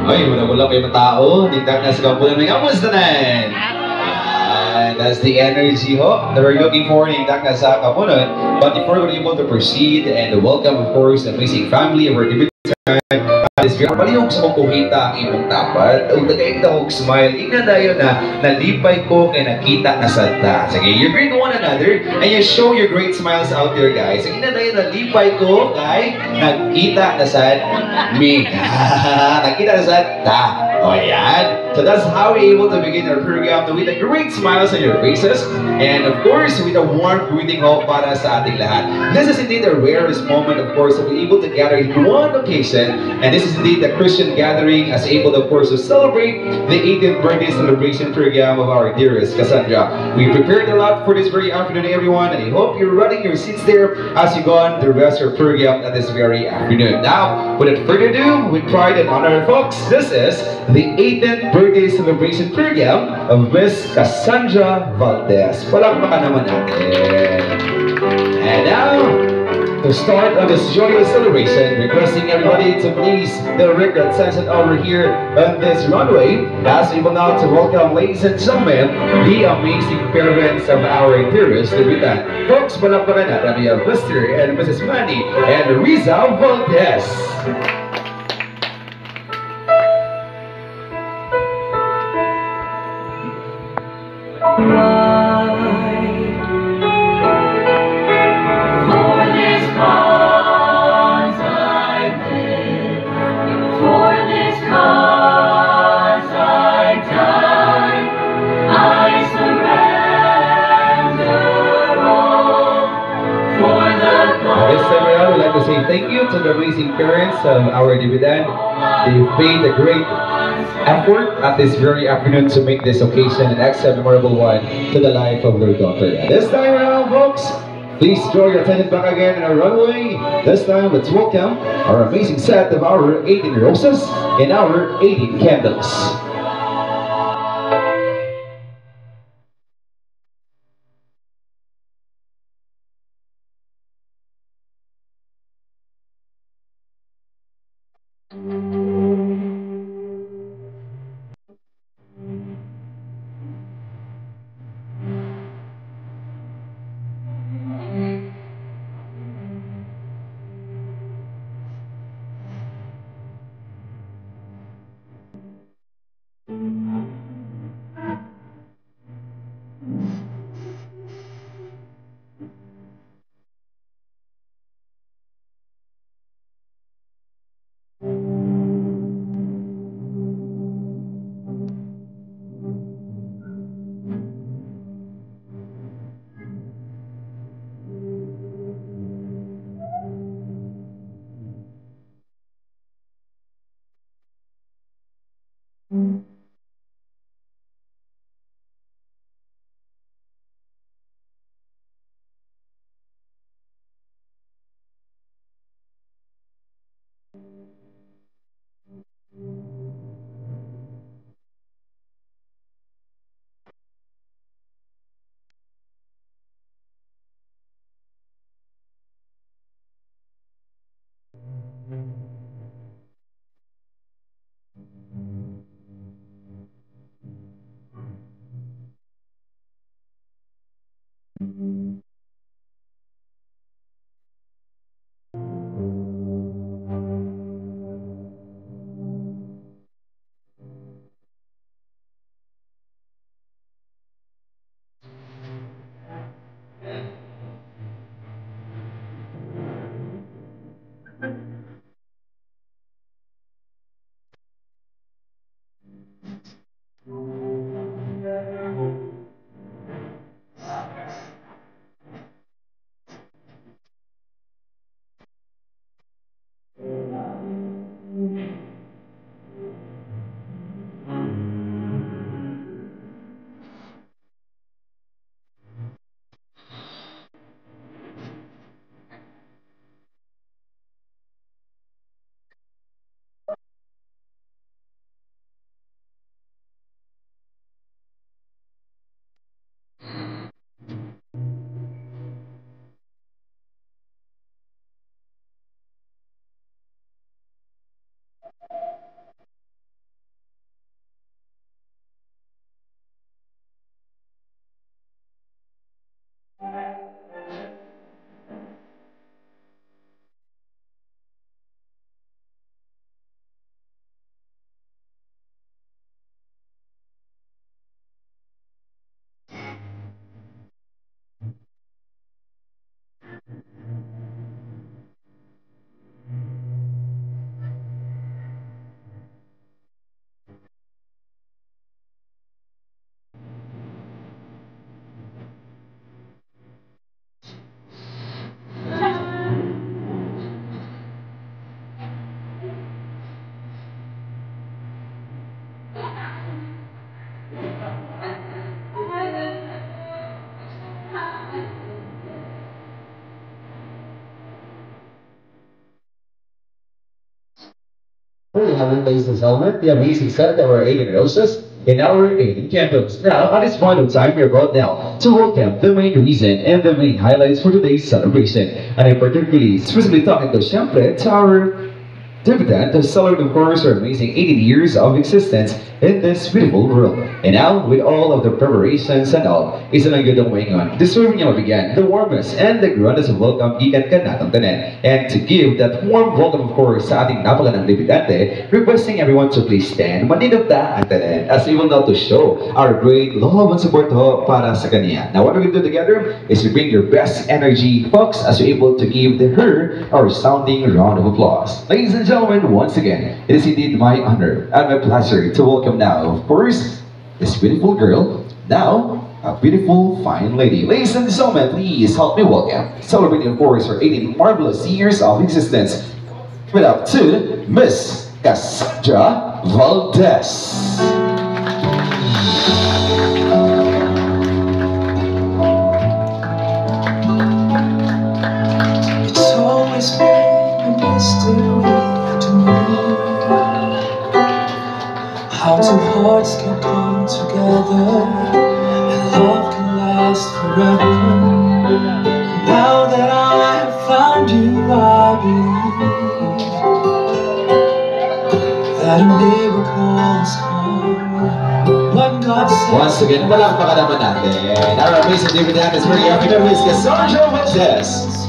Ay, wala kayo mga tao. Tingnan na sa kampunan ng kamusta na? Ayan, that's the energy ho that we're looking for in na sa kapunan. But before we're able to proceed and welcome, of course, the amazing family of our this girl, palihog sa mong kuhita ang imong tapat. Huwag na kayo tawag smile. Ina dayo na nalipay ko kay nakita na sadta. Sige, you greet one another and you show your great smiles out there, guys. Ina dayo nalipay ko kay nakita na sad me. Nakita na sad ta. O yan. So that's how we're able to begin our program with a great smiles on your faces and of course with a warm greeting ho para sa ating lahat. This is indeed the rarest moment, of course, to be able to gather in one occasion, and this is indeed the Christian gathering as able, of course, to celebrate the 18th birthday celebration program of our dearest Cassandra. We prepared a lot for this very afternoon, everyone, and I hope you're running your seats there as you go on the rest of your program at this very afternoon. Now, without further ado, with pride and honor, folks, this is the 18th birthday celebration program of Miss Cassandra Valdez. Palakpakan naman natin. And now, to start on this joyous celebration, requesting everybody to please direct your attention over here on this runway as we will now to welcome, ladies and gentlemen, the amazing parents of our dearest debutant. Folks, palakpakan natin, we have Mr. and Mrs. Manny and Riza Valdez. Say thank you to the amazing parents of our dividend. They paid a great effort at this very afternoon to make this occasion an extra memorable one to the life of their daughter. This time around, folks, please draw your attention back again in our runway. This time, let's welcome our amazing set of our 18 roses and our 18 candles. having, ladies and gentlemen, the amazing set of our Aiden Roses in our Aiden campus. Now, at this point of time, we're about now to welcome the main reason and the main highlights for today's celebration. And I'm particularly specifically talking to syempre to our dividend to celebrate, of course, our amazing 80 years of existence in this beautiful world. And now, with all of the preparations and all, isa lang yun ang maingon. Deserving niya mabigyan the warmest and the grandest of welcome gikan ka natong tanan. And to give that warm welcome, of course, sa ating napakagandang debutante, requesting everyone to please stand, maninag ta ang tanan, as we will now to show our great love and support ho para sa kanya. Now, what we're going to do together is to bring your best energy, folks, as we're able to give her our sounding round of applause. Ladies and gentlemen, once again, it is indeed my honor and my pleasure to welcome now, of course, this beautiful girl, now a beautiful, fine lady. Ladies and gentlemen, please help me welcome, celebrating, of course, her 18 marvelous years of existence. Give it up to Miss Cassandra Valdez. It's always been a mystery to me how two hearts can come together and love can last forever. Now that I have found you, I believe that a miracle has come. When God said, Once again, palakpakan naman natin. Our amazing dividend is bringing up Miss Cassandra Valdez.